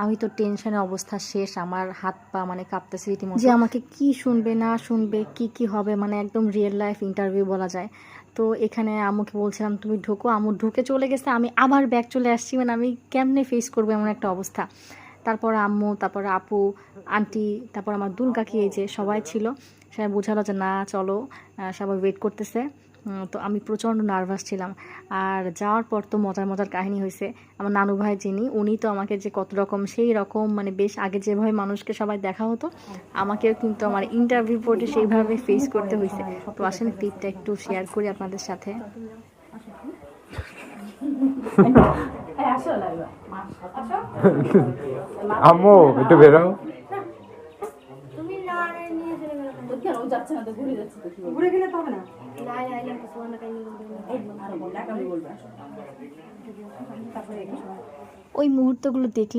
আমি তো টেনশনে অবস্থা শেষ, আমার হাত পা মানে কাঁপতেছে রীতিমতো, যে আমাকে কি শুনবে না শুনবে, কি হবে, মানে একদম রিয়েল লাইফ ইন্টারভিউ বলা যায়। তো এখানে আম্মুকে বলছিলাম তুমি ঢোকো, আম্মু ঢুকে চলে গেছে, আমি আবার ব্যাক চলে আসছি, মানে আমি কেমনে ফেস করবো এমন একটা অবস্থা। তারপর আম্মু, তারপর আপু, আন্টি, তারপর আমার দুল কাকি, এই যে সবাই ছিল, সবাই বোঝালো যে না চলো, সবাই ওয়েট করতেছে। তো আমি প্রচণ্ড নার্ভাস ছিলাম। আর যাওয়ার পর তো মজার মজার কাহিনী হয়েছে। আমার নানু ভাই যিনি, উনি তো আমাকে যে কত রকম সেই রকম, মানে বেশ আগে যেভাবে মানুষকে সবাই দেখা হতো, আমাকেও কিন্তু আমার ইন্টারভিউ বোর্ডে সেইভাবে ফেস করতে হয়েছে। তো আসেন ক্লিপটা একটু শেয়ার করি আপনাদের সাথে। আম্মু একটু বেরো। যাচ্ছে না তো, ঘুরে যাচ্ছে তো, ঘুরে গেলে তো হবে না। ওই মুহূর্তগুলো দেখলে